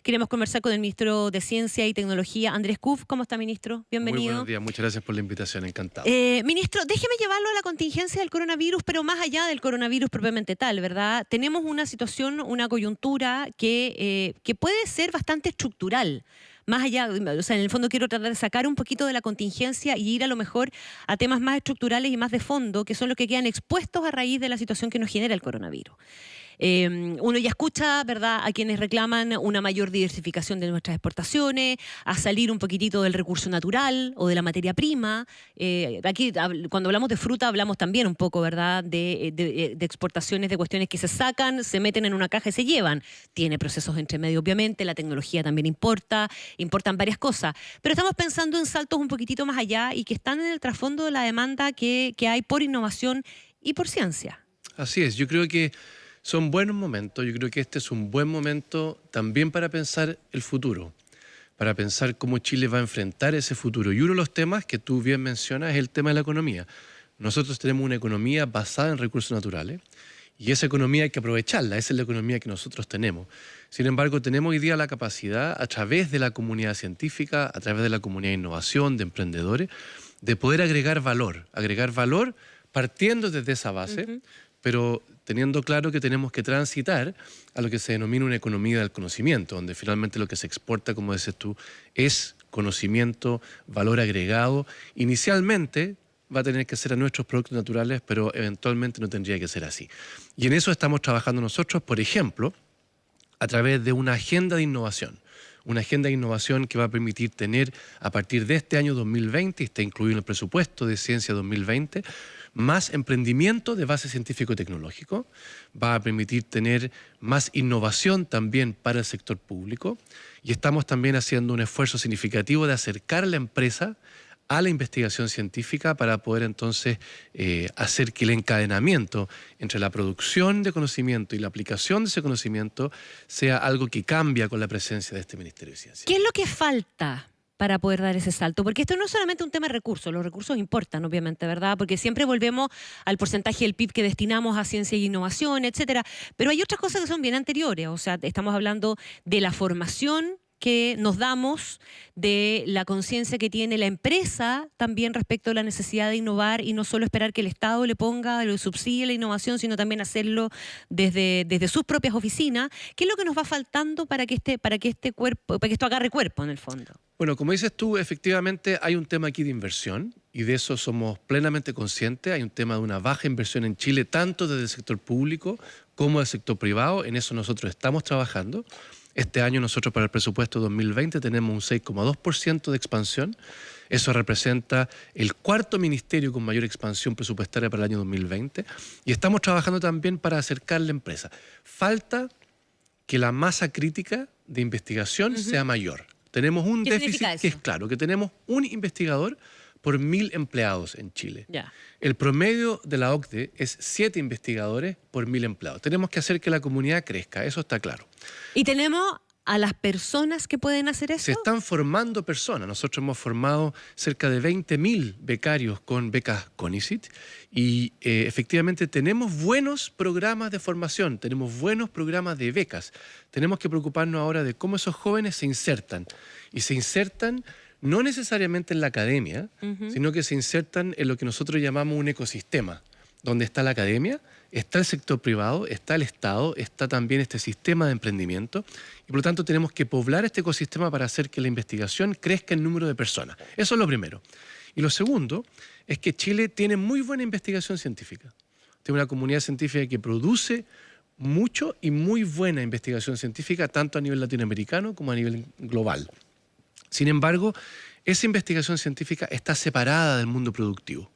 Queremos conversar con el ministro de Ciencia y Tecnología, Andrés Kuf. ¿Cómo está, ministro? Bienvenido. Muy buenos días, muchas gracias por la invitación, encantado. Ministro, déjeme llevarlo a la contingencia del coronavirus, pero más allá del coronavirus propiamente tal, ¿verdad? Tenemos una situación, una coyuntura que puede ser bastante estructural. Más allá, o sea, en el fondo quiero tratar de sacar un poquito de la contingencia y ir a lo mejor a temas más estructurales y más de fondo, que son los que quedan expuestos a raíz de la situación que nos genera el coronavirus. Uno ya escucha, ¿verdad?, a quienes reclaman una mayor diversificación de nuestras exportaciones, a salir un poquitito del recurso natural o de la materia prima. Aquí, cuando hablamos de fruta, hablamos también un poco, ¿verdad?, de exportaciones de cuestiones que se sacan, se meten en una caja y se llevan. Tiene procesos entre medio, obviamente, la tecnología también importan varias cosas. Pero estamos pensando en saltos un poquitito más allá y que están en el trasfondo de la demanda que hay por innovación y por ciencia. Así es, yo creo que son buenos momentos, yo creo que este es un buen momento también para pensar el futuro, para pensar cómo Chile va a enfrentar ese futuro. Y uno de los temas que tú bien mencionas es el tema de la economía. Nosotros tenemos una economía basada en recursos naturales y esa economía hay que aprovecharla, esa es la economía que nosotros tenemos. Sin embargo, tenemos hoy día la capacidad, a través de la comunidad científica, a través de la comunidad de innovación, de emprendedores, de poder agregar valor partiendo desde esa base, pero teniendo claro que tenemos que transitar a lo que se denomina una economía del conocimiento, donde finalmente lo que se exporta, como dices tú, es conocimiento, valor agregado. Inicialmente va a tener que ser a nuestros productos naturales, pero eventualmente no tendría que ser así. Y en eso estamos trabajando nosotros, por ejemplo, a través de una agenda de innovación. Una agenda de innovación que va a permitir tener, a partir de este año 2020, y está incluido en el presupuesto de Ciencia 2020, más emprendimiento de base científico-tecnológico, va a permitir tener más innovación también para el sector público, y estamos también haciendo un esfuerzo significativo de acercar a la empresa a la investigación científica para poder entonces hacer que el encadenamiento entre la producción de conocimiento y la aplicación de ese conocimiento sea algo que cambia con la presencia de este Ministerio de Ciencia. ¿Qué es lo que falta para poder dar ese salto? Porque esto no es solamente un tema de recursos, los recursos importan, obviamente, ¿verdad? Porque siempre volvemos al porcentaje del PIB que destinamos a ciencia y innovación, etcétera. Pero hay otras cosas que son bien anteriores, o sea, estamos hablando de la formación que nos damos, de la conciencia que tiene la empresa también respecto a la necesidad de innovar y no solo esperar que el Estado le ponga, le subsidie la innovación, sino también hacerlo desde sus propias oficinas. ¿Qué es lo que nos va faltando para que esto agarre cuerpo en el fondo? Bueno, como dices tú, efectivamente hay un tema aquí de inversión y de eso somos plenamente conscientes. Hay un tema de una baja inversión en Chile, tanto desde el sector público como del sector privado. En eso nosotros estamos trabajando. Este año nosotros para el presupuesto 2020 tenemos un 6,2% de expansión. Eso representa el cuarto ministerio con mayor expansión presupuestaria para el año 2020. Y estamos trabajando también para acercar la empresa. Falta que la masa crítica de investigación sea mayor. Tenemos un déficit que es claro, que tenemos un investigador por 1.000 empleados en Chile. Ya. El promedio de la OCDE es 7 investigadores por 1.000 empleados. Tenemos que hacer que la comunidad crezca, eso está claro. ¿Y tenemos a las personas que pueden hacer eso? Se están formando personas. Nosotros hemos formado cerca de 20.000 becarios con becas CONICYT y efectivamente tenemos buenos programas de formación, tenemos buenos programas de becas. Tenemos que preocuparnos ahora de cómo esos jóvenes se insertan. Y se insertan no necesariamente en la academia, sino que se insertan en lo que nosotros llamamos un ecosistema, donde está la academia, está el sector privado, está el Estado, está también este sistema de emprendimiento y por lo tanto tenemos que poblar este ecosistema para hacer que la investigación crezca en número de personas. Eso es lo primero. Y lo segundo es que Chile tiene muy buena investigación científica. Tiene una comunidad científica que produce mucho y muy buena investigación científica, tanto a nivel latinoamericano como a nivel global. Sin embargo, esa investigación científica está separada del mundo productivo.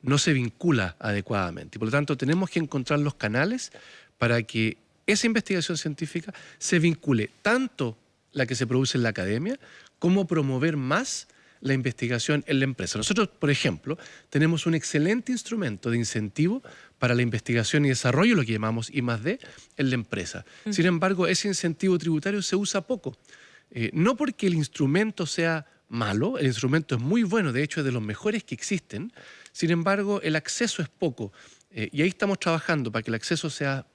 No se vincula adecuadamente. Y por lo tanto, tenemos que encontrar los canales para que esa investigación científica se vincule tanto la que se produce en la academia como promover más la investigación en la empresa. Nosotros, por ejemplo, tenemos un excelente instrumento de incentivo para la investigación y desarrollo, lo que llamamos I+D, en la empresa. Sin embargo, ese incentivo tributario se usa poco. No porque el instrumento sea malo, el instrumento es muy bueno, de hecho es de los mejores que existen, sin embargo el acceso es poco y ahí estamos trabajando para que el acceso sea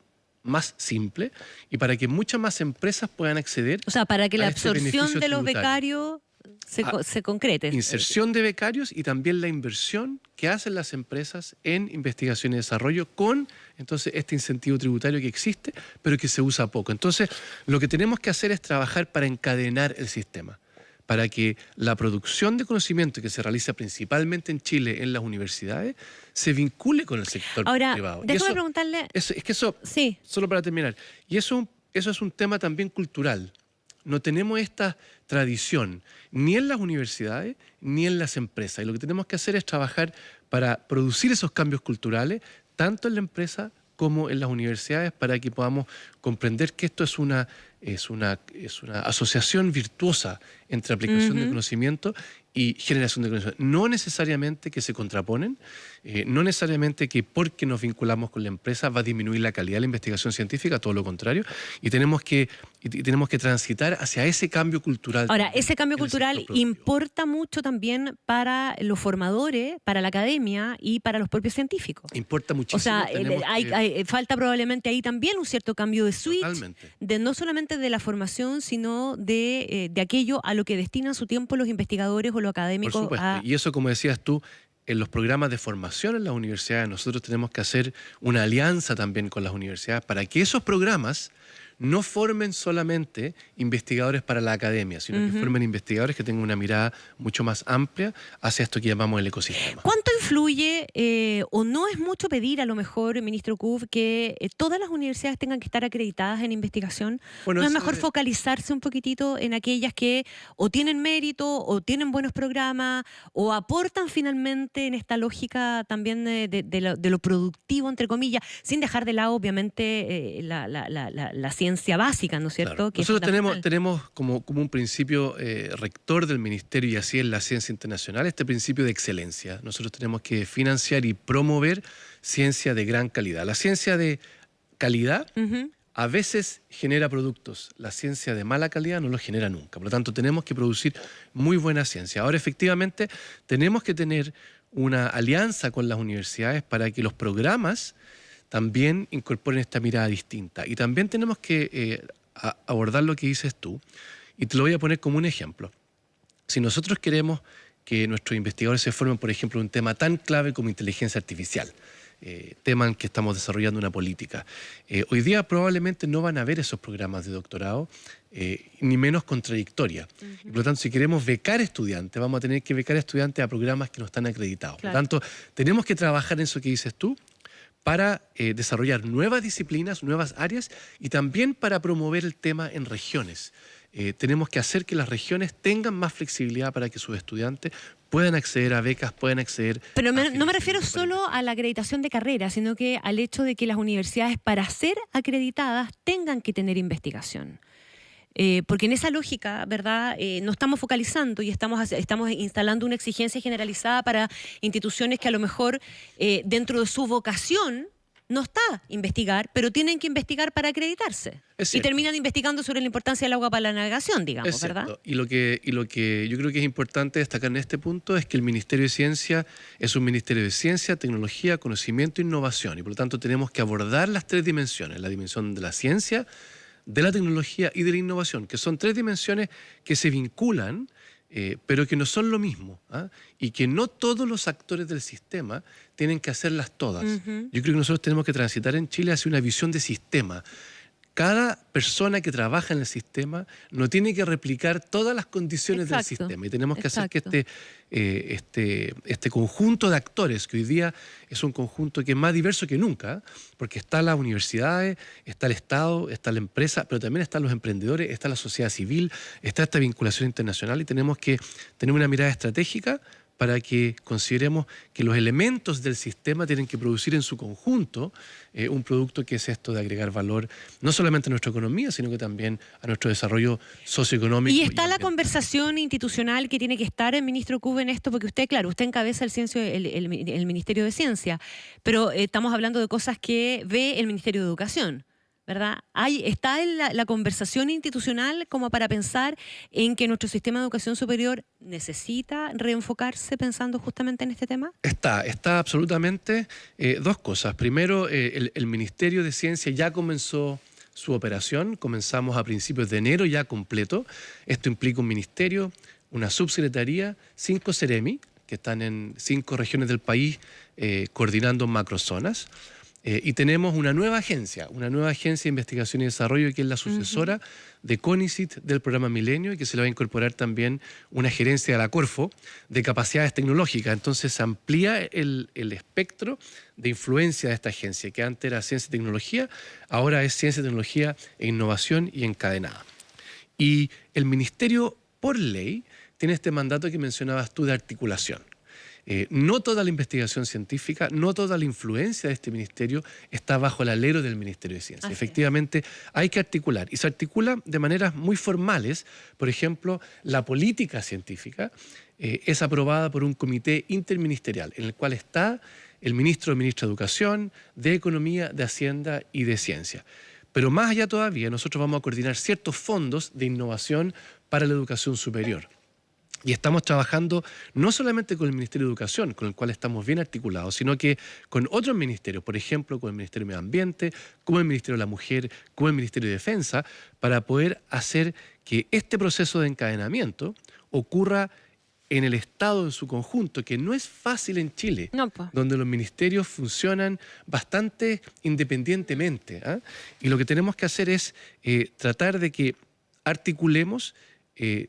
más simple y para que muchas más empresas puedan acceder. O sea, para que la a este absorción beneficio de los tributario. becarios se concrete. Inserción de becarios y también la inversión que hacen las empresas en investigación y desarrollo con entonces este incentivo tributario que existe, pero que se usa poco. Entonces, lo que tenemos que hacer es trabajar para encadenar el sistema, para que la producción de conocimiento que se realiza principalmente en Chile en las universidades se vincule con el sector privado. Ahora, déjame preguntarle... Sí. Solo para terminar, y eso es un tema también cultural. No tenemos esta tradición ni en las universidades ni en las empresas. Y lo que tenemos que hacer es trabajar para producir esos cambios culturales, tanto en la empresa como en las universidades, para que podamos comprender que esto es una asociación virtuosa entre aplicación de conocimiento y generación de conocimiento. No necesariamente que se contraponen, no necesariamente que porque nos vinculamos con la empresa va a disminuir la calidad de la investigación científica, todo lo contrario, y tenemos que transitar hacia ese cambio cultural. Ahora, ese cambio cultural importa mucho también para los formadores, para la academia y para los propios científicos. Importa muchísimo. O sea, falta probablemente ahí también un cierto cambio de switch, de no solamente de la formación, sino de aquello a lo que destinan su tiempo los investigadores o los académicos. Por supuesto. Y eso, como decías tú, en los programas de formación en las universidades, nosotros tenemos que hacer una alianza también con las universidades para que esos programas no formen solamente investigadores para la academia, sino que formen investigadores que tengan una mirada mucho más amplia hacia esto que llamamos el ecosistema. ¿Cuánto influye, o no es mucho pedir a lo mejor, ministro Kuf, que todas las universidades tengan que estar acreditadas en investigación? Bueno, ¿no es mejor focalizarse un poquitito en aquellas que o tienen mérito, o tienen buenos programas, o aportan finalmente en esta lógica también de lo productivo, entre comillas, sin dejar de lado, obviamente, la ciencia básica, ¿no es cierto? Claro. Que nosotros tenemos como un principio rector del Ministerio, y así en la ciencia internacional, este principio de excelencia. Nosotros tenemos que financiar y promover ciencia de gran calidad. La ciencia de calidad a veces genera productos. La ciencia de mala calidad no los genera nunca. Por lo tanto, tenemos que producir muy buena ciencia. Ahora, efectivamente, tenemos que tener una alianza con las universidades para que los programas también incorporen esta mirada distinta. Y también tenemos que abordar lo que dices tú, y te lo voy a poner como un ejemplo. Si nosotros queremos que nuestros investigadores se formen, por ejemplo, en un tema tan clave como inteligencia artificial, tema en que estamos desarrollando una política, hoy día probablemente no van a haber esos programas de doctorado, ni menos contradictoria. Y por lo tanto, si queremos becar estudiantes, vamos a tener que becar estudiantes a programas que no están acreditados. Claro. Por lo tanto, tenemos que trabajar en eso que dices tú, para desarrollar nuevas disciplinas, nuevas áreas, y también para promover el tema en regiones. Tenemos que hacer que las regiones tengan más flexibilidad para que sus estudiantes puedan acceder a becas, puedan acceder... Pero no me refiero solo a la acreditación de carrera, sino que al hecho de que las universidades, para ser acreditadas, tengan que tener investigación. Porque en esa lógica, ¿verdad? No estamos focalizando y estamos instalando una exigencia generalizada para instituciones que a lo mejor dentro de su vocación no está investigar, pero tienen que investigar para acreditarse. Y terminan investigando sobre la importancia del agua para la navegación, digamos, ¿verdad? Y lo que yo creo que es importante destacar en este punto es que el Ministerio de Ciencia es un ministerio de ciencia, tecnología, conocimiento e innovación. Y por lo tanto tenemos que abordar las tres dimensiones: la dimensión de la ciencia, de la tecnología y de la innovación, que son tres dimensiones que se vinculan, pero que no son lo mismo, y que no todos los actores del sistema tienen que hacerlas todas. Yo creo que nosotros tenemos que transitar en Chile hacia una visión de sistema. Cada persona que trabaja en el sistema no tiene que replicar todas las condiciones del sistema, y tenemos que hacer que este conjunto de actores, que hoy día es un conjunto que es más diverso que nunca, porque está las universidades, está el Estado, está la empresa, pero también están los emprendedores, está la sociedad civil, está esta vinculación internacional, y tenemos que tener una mirada estratégica para que consideremos que los elementos del sistema tienen que producir en su conjunto un producto que es esto de agregar valor, no solamente a nuestra economía, sino que también a nuestro desarrollo socioeconómico. Y está la conversación institucional que tiene que estar el ministro Kuf en esto, porque usted, claro, usted encabeza el Ministerio de Ciencia, pero estamos hablando de cosas que ve el Ministerio de Educación. ¿verdad? Está en la conversación institucional como para pensar en que nuestro sistema de educación superior necesita reenfocarse pensando justamente en este tema. Está absolutamente. Dos cosas. Primero, el Ministerio de Ciencia ya comenzó su operación. Comenzamos a principios de enero ya completo. Esto implica un ministerio, una subsecretaría, 5 Ceremi, que están en 5 regiones del país coordinando macrozonas. Y tenemos una nueva agencia de investigación y desarrollo, que es la sucesora de CONICYT del programa Milenio, y que se le va a incorporar también una gerencia de la Corfo de capacidades tecnológicas. Entonces se amplía el espectro de influencia de esta agencia, que antes era ciencia y tecnología, ahora es ciencia, tecnología e innovación y encadenada. Y el ministerio, por ley, tiene este mandato que mencionabas tú de articulación. No toda la investigación científica, no toda la influencia de este ministerio está bajo el alero del Ministerio de Ciencia. Efectivamente, hay que articular, y se articula de maneras muy formales. Por ejemplo, la política científica es aprobada por un comité interministerial en el cual está el ministro o ministra de Educación, de Economía, de Hacienda y de Ciencia. Pero más allá todavía, nosotros vamos a coordinar ciertos fondos de innovación para la educación superior. Y estamos trabajando no solamente con el Ministerio de Educación, con el cual estamos bien articulados, sino que con otros ministerios, por ejemplo, con el Ministerio de Medio Ambiente, con el Ministerio de la Mujer, con el Ministerio de Defensa, para poder hacer que este proceso de encadenamiento ocurra en el Estado en su conjunto, que no es fácil en Chile, donde los ministerios funcionan bastante independientemente. Y lo que tenemos que hacer es tratar de que articulemos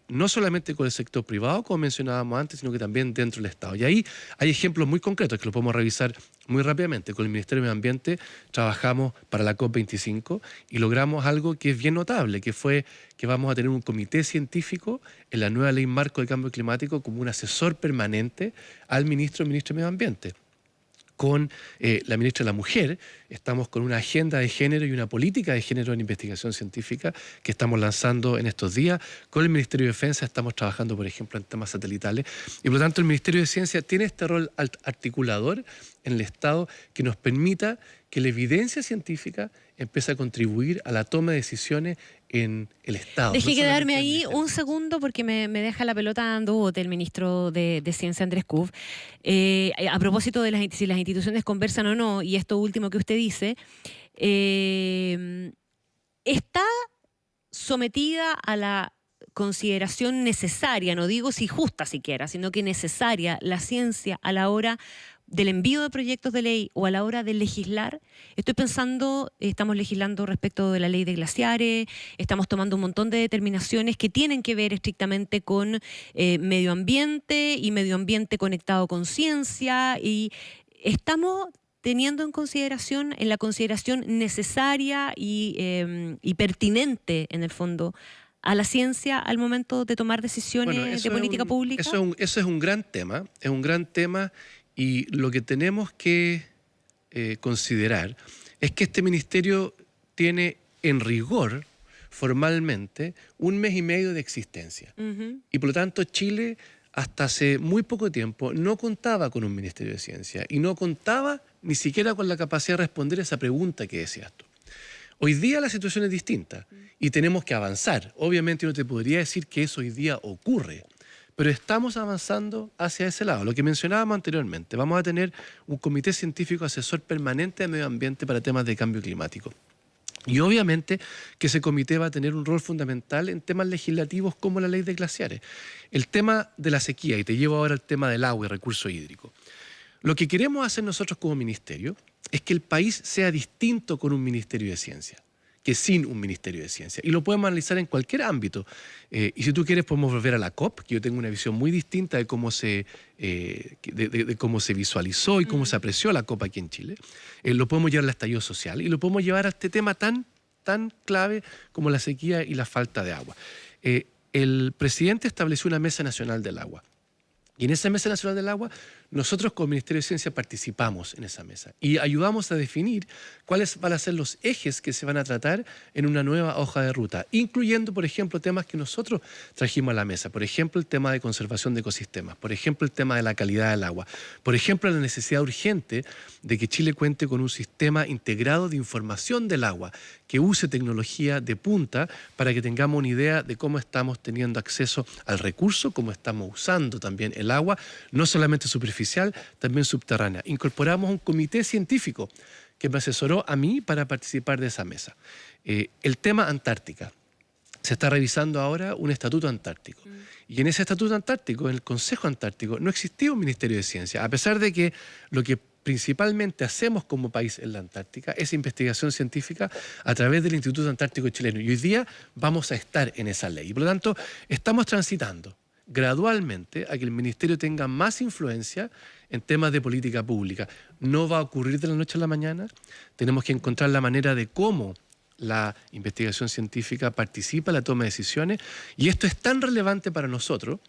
no solamente con el sector privado, como mencionábamos antes, sino que también dentro del Estado. Y ahí hay ejemplos muy concretos que los podemos revisar muy rápidamente. Con el Ministerio de Medio Ambiente trabajamos para la COP25 y logramos algo que es bien notable, que fue que vamos a tener un comité científico en la nueva Ley Marco de Cambio Climático como un asesor permanente al ministro o ministra de Medio Ambiente. Con la ministra de la Mujer estamos con una agenda de género y una política de género en investigación científica que estamos lanzando en estos días. Con el Ministerio de Defensa estamos trabajando, por ejemplo, en temas satelitales. Y por lo tanto el Ministerio de Ciencia tiene este rol articulador en el Estado que nos permita que la evidencia científica empiece a contribuir a la toma de decisiones en el Estado. Deje quedarme ahí un segundo porque me deja la pelota dando bote el ministro de Ciencia, Andrés Kuf. A propósito de si las instituciones conversan o no, y esto último que usted dice, está sometida a la consideración necesaria, no digo si justa siquiera, sino que necesaria, la ciencia a la hora del envío de proyectos de ley o a la hora de legislar. Estoy pensando, estamos legislando respecto de la ley de glaciares, estamos tomando un montón de determinaciones que tienen que ver estrictamente con medio ambiente y medio ambiente conectado con ciencia, y estamos teniendo en la consideración necesaria y pertinente, en el fondo, a la ciencia al momento de tomar decisiones de política pública. Eso es un gran tema, y lo que tenemos que considerar es que este ministerio tiene en rigor, formalmente, 1 mes y medio de existencia. Y por lo tanto Chile hasta hace muy poco tiempo no contaba con un Ministerio de Ciencia y no contaba ni siquiera con la capacidad de responder a esa pregunta que decías tú. Hoy día la situación es distinta y tenemos que avanzar. Obviamente no te podría decir que eso hoy día ocurre, pero estamos avanzando hacia ese lado. Lo que mencionábamos anteriormente, vamos a tener un comité científico asesor permanente de medio ambiente para temas de cambio climático. Y obviamente que ese comité va a tener un rol fundamental en temas legislativos como la ley de glaciares. El tema de la sequía, y te llevo ahora al tema del agua y recurso hídrico. Lo que queremos hacer nosotros como ministerio es que el país sea distinto con un ministerio de ciencia que sin un ministerio de ciencia. Y lo podemos analizar en cualquier ámbito. Y si tú quieres podemos volver a la COP, que yo tengo una visión muy distinta de cómo se visualizó y cómo se apreció la COP aquí en Chile. Lo podemos llevar al estallido social y lo podemos llevar a este tema tan clave como la sequía y la falta de agua. El presidente estableció una Mesa Nacional del Agua. Y en esa Mesa Nacional del Agua, nosotros como Ministerio de Ciencia participamos en esa mesa y ayudamos a definir cuáles van a ser los ejes que se van a tratar en una nueva hoja de ruta, incluyendo, por ejemplo, temas que nosotros trajimos a la mesa. Por ejemplo, el tema de conservación de ecosistemas. Por ejemplo, el tema de la calidad del agua. Por ejemplo, la necesidad urgente de que Chile cuente con un sistema integrado de información del agua que use tecnología de punta para que tengamos una idea de cómo estamos teniendo acceso al recurso, cómo estamos usando también el agua, no solamente superficial, también subterránea. Incorporamos un comité científico que me asesoró a mí para participar de esa mesa. El tema Antártica. Se está revisando ahora un estatuto antártico. Y en ese estatuto antártico, en el Consejo Antártico, no existía un Ministerio de Ciencia, a pesar de que lo que principalmente hacemos como país en la Antártica es investigación científica a través del Instituto Antártico Chileno. Y hoy día vamos a estar en esa ley. Y por lo tanto, estamos transitando gradualmente a que el Ministerio tenga más influencia en temas de política pública. No va a ocurrir de la noche a la mañana. Tenemos que encontrar la manera de cómo la investigación científica participa en la toma de decisiones, y esto es tan relevante para nosotros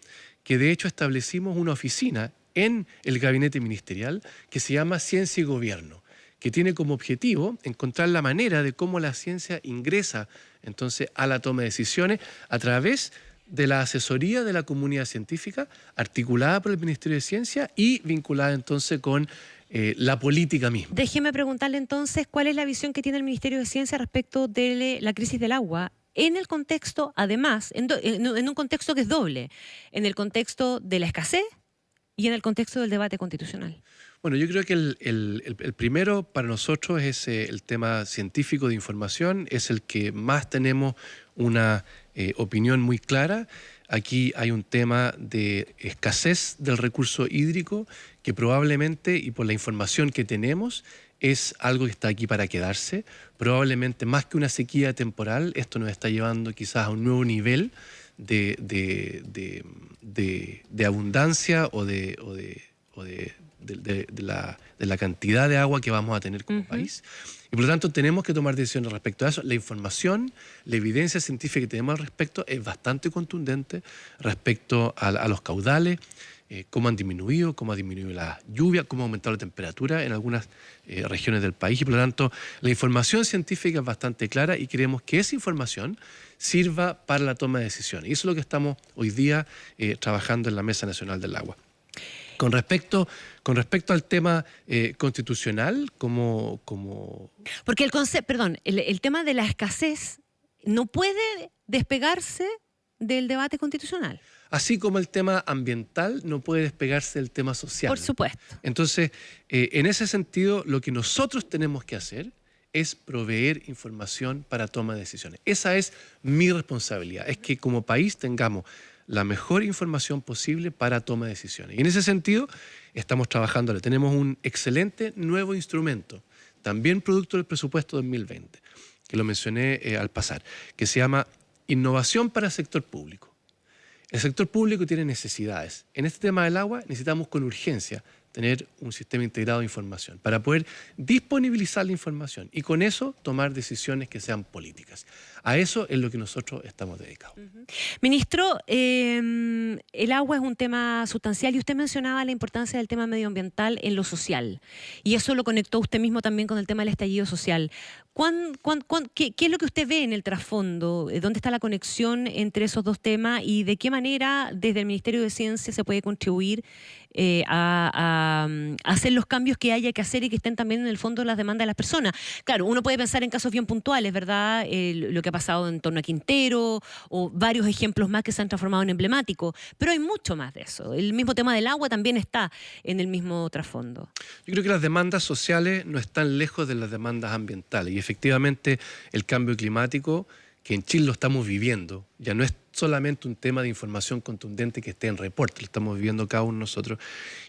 que de hecho establecimos una oficina en el gabinete ministerial que se llama Ciencia y Gobierno, que tiene como objetivo encontrar la manera de cómo la ciencia ingresa entonces a la toma de decisiones a través de la asesoría de la comunidad científica articulada por el Ministerio de Ciencia y vinculada entonces con la política misma. Déjeme preguntarle entonces cuál es la visión que tiene el Ministerio de Ciencia respecto de la crisis del agua en el contexto, además, en un contexto que es doble, en el contexto de la escasez y en el contexto del debate constitucional. Bueno, yo creo que el primero para nosotros es el tema científico de información, es el que más tenemos una opinión muy clara. Aquí hay un tema de escasez del recurso hídrico que probablemente, y por la información que tenemos, es algo que está aquí para quedarse. Probablemente más que una sequía temporal, esto nos está llevando quizás a un nuevo nivel de abundancia o de la cantidad de agua que vamos a tener como país. Y por lo tanto tenemos que tomar decisiones respecto a eso. La información, la evidencia científica que tenemos al respecto es bastante contundente respecto a los caudales, cómo han disminuido, cómo ha disminuido la lluvia, cómo ha aumentado la temperatura en algunas regiones del país. Y por lo tanto la información científica es bastante clara y queremos que esa información sirva para la toma de decisiones. Y eso es lo que estamos hoy día trabajando en la Mesa Nacional del Agua. Con respecto al tema constitucional, Porque el tema de la escasez no puede despegarse del debate constitucional. Así como el tema ambiental no puede despegarse del tema social. Por supuesto. Entonces, en ese sentido, lo que nosotros tenemos que hacer es proveer información para toma de decisiones. Esa es mi responsabilidad, es que como país tengamos la mejor información posible para toma de decisiones. Y en ese sentido estamos trabajando. Tenemos un excelente nuevo instrumento, también producto del presupuesto 2020, que lo mencioné al pasar, que se llama Innovación para el Sector Público. El sector público tiene necesidades. En este tema del agua necesitamos con urgencia tener un sistema integrado de información para poder disponibilizar la información y con eso tomar decisiones que sean políticas. A eso es lo que nosotros estamos dedicados. Ministro, el agua es un tema sustancial y usted mencionaba la importancia del tema medioambiental en lo social y eso lo conectó usted mismo también con el tema del estallido social. ¿Qué es lo que usted ve en el trasfondo? ¿Dónde está la conexión entre esos dos temas y de qué manera desde el Ministerio de Ciencia se puede contribuir a hacer los cambios que haya que hacer y que estén también en el fondo de las demandas de las personas? Claro, uno puede pensar en casos bien puntuales, ¿verdad? Lo que ha pasado en torno a Quintero o varios ejemplos más que se han transformado en emblemáticos, pero hay mucho más de eso. El mismo tema del agua también está en el mismo trasfondo. Yo creo que las demandas sociales no están lejos de las demandas ambientales y efectivamente el cambio climático, que en Chile lo estamos viviendo, ya no es solamente un tema de información contundente que esté en reporte, lo estamos viviendo cada uno de nosotros.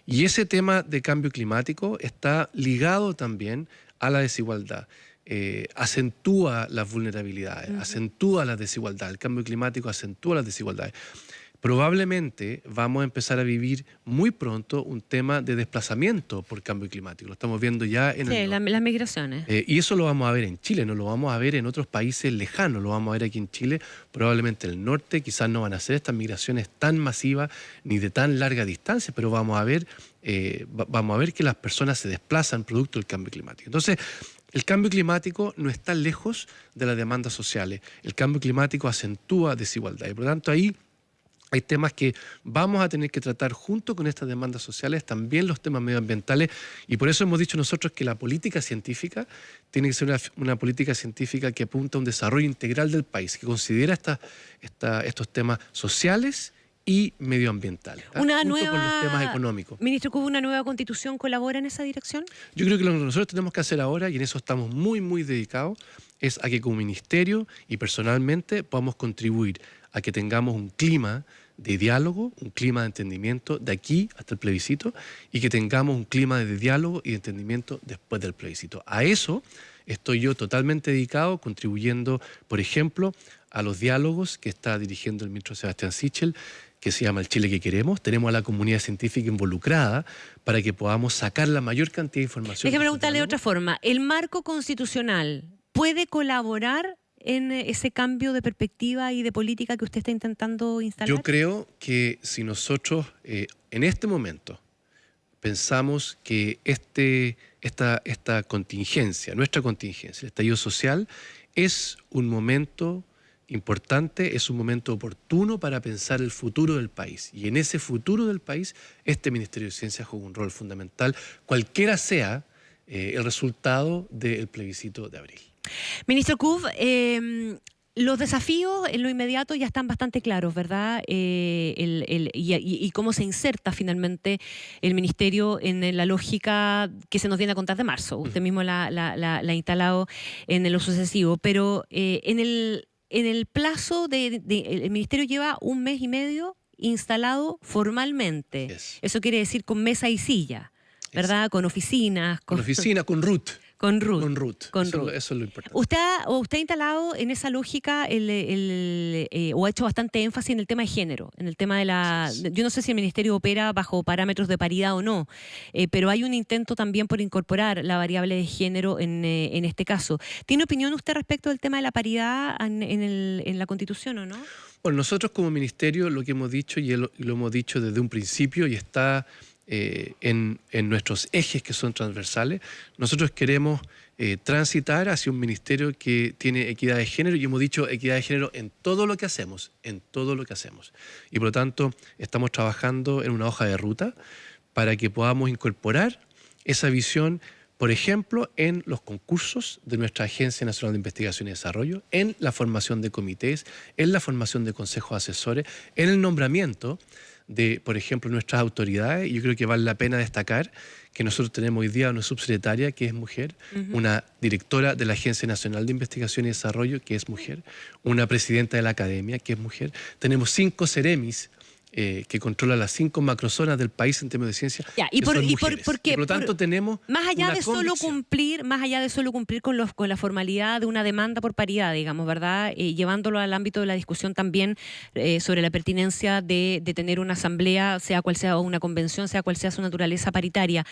Y ese tema de cambio climático está ligado también a la desigualdad. Acentúa las vulnerabilidades, acentúa las desigualdades. El cambio climático acentúa las desigualdades. Probablemente vamos a empezar a vivir muy pronto un tema de desplazamiento por cambio climático. Lo estamos viendo ya en las migraciones. Y eso lo vamos a ver en Chile, no lo vamos a ver en otros países lejanos, lo vamos a ver aquí en Chile, probablemente en el norte, quizás no van a ser estas migraciones tan masivas ni de tan larga distancia, pero vamos a ver que las personas se desplazan producto del cambio climático. Entonces, el cambio climático no está lejos de las demandas sociales. El cambio climático acentúa desigualdad y por lo tanto ahí Hay temas que vamos a tener que tratar junto con estas demandas sociales, también los temas medioambientales, y por eso hemos dicho nosotros que la política científica tiene que ser una política científica que apunta a un desarrollo integral del país, que considera estos temas sociales y medioambientales, Una junto nueva, con los temas económicos. Ministro Cub, ¿una nueva constitución colabora en esa dirección? Yo creo que lo que nosotros tenemos que hacer ahora, y en eso estamos muy, muy dedicados, es a que como ministerio y personalmente podamos contribuir a que tengamos un clima de diálogo, un clima de entendimiento de aquí hasta el plebiscito, y que tengamos un clima de diálogo y de entendimiento después del plebiscito. A eso estoy yo totalmente dedicado, contribuyendo, por ejemplo, a los diálogos que está dirigiendo el ministro Sebastián Sichel, que se llama El Chile que queremos. Tenemos a la comunidad científica involucrada para que podamos sacar la mayor cantidad de información. Déjeme preguntarle de otra forma. ¿El marco constitucional puede colaborar en ese cambio de perspectiva y de política que usted está intentando instalar? Yo creo que si nosotros en este momento pensamos que esta contingencia, nuestra contingencia, el estallido social, es un momento importante, es un momento oportuno para pensar el futuro del país. Y en ese futuro del país, este Ministerio de Ciencia juega un rol fundamental, cualquiera sea el resultado del plebiscito de abril. Ministro Cub, los desafíos en lo inmediato ya están bastante claros, ¿verdad? Y cómo se inserta finalmente el Ministerio en la lógica que se nos viene a contar de marzo. Usted mismo la ha instalado en lo sucesivo, pero en el plazo el Ministerio lleva 1 mes y medio instalado formalmente. Yes. Eso quiere decir con mesa y silla, ¿verdad? Yes. Con oficinas. Con oficina, con RUT. Con RUT. Con RUT. Eso es lo importante. ¿Usted ha instalado en esa lógica o ha hecho bastante énfasis en el tema de género? En el tema de yo no sé si el Ministerio opera bajo parámetros de paridad o no, pero hay un intento también por incorporar la variable de género en este caso. ¿Tiene opinión usted respecto del tema de la paridad en la Constitución o no? Bueno, nosotros como Ministerio lo que hemos dicho, y lo hemos dicho desde un principio, y está en nuestros ejes que son transversales, nosotros queremos transitar hacia un ministerio que tiene equidad de género, y hemos dicho equidad de género en todo lo que hacemos, Y por lo tanto estamos trabajando en una hoja de ruta para que podamos incorporar esa visión, por ejemplo, en los concursos de nuestra Agencia Nacional de Investigación y Desarrollo, en la formación de comités, en la formación de consejos asesores, en el nombramiento de, por ejemplo, nuestras autoridades. Y yo creo que vale la pena destacar que nosotros tenemos hoy día una subsecretaria que es mujer, una directora de la Agencia Nacional de Investigación y Desarrollo que es mujer, una presidenta de la Academia que es mujer. Tenemos 5 seremis que controlan las 5 macrozonas del país en temas de ciencia. Por lo tanto, tenemos más allá de solo cumplir con la formalidad de una demanda por paridad, digamos, ¿verdad? Llevándolo al ámbito de la discusión también sobre la pertinencia de tener una asamblea, sea cual sea, o una convención, sea cual sea su naturaleza paritaria.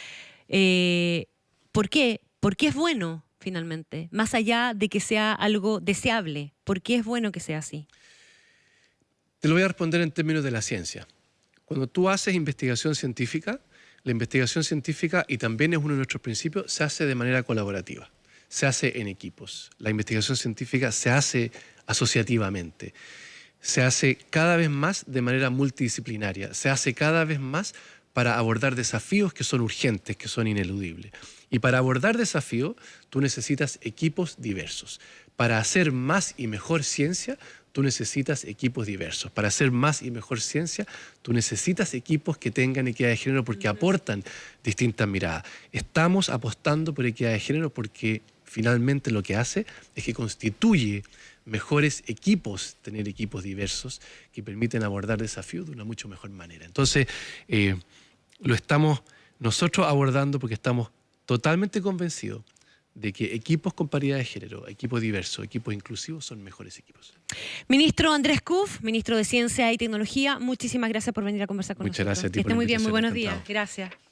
¿Por qué? ¿Por qué es bueno, finalmente? Más allá de que sea algo deseable, ¿por qué es bueno que sea así? Te lo voy a responder en términos de la ciencia. Cuando tú haces investigación científica, la investigación científica, y también es uno de nuestros principios, se hace de manera colaborativa, se hace en equipos. La investigación científica se hace asociativamente, se hace cada vez más de manera multidisciplinaria, se hace cada vez más para abordar desafíos que son urgentes, que son ineludibles. Y para abordar desafíos, tú necesitas equipos diversos. Para hacer más y mejor ciencia, tú necesitas equipos diversos. Para hacer más y mejor ciencia, tú necesitas equipos que tengan equidad de género porque aportan distintas miradas. Estamos apostando por equidad de género porque finalmente lo que hace es que constituye mejores equipos, tener equipos diversos que permiten abordar desafíos de una mucho mejor manera. Entonces, lo estamos nosotros abordando porque estamos totalmente convencidos de que equipos con paridad de género, equipos diversos, equipos inclusivos son mejores equipos. Ministro Andrés Cub, ministro de Ciencia y Tecnología, muchísimas gracias por venir a conversar con nosotros. Muchas gracias a ti. Que esté muy bien, muy buenos días. Encantado. Gracias.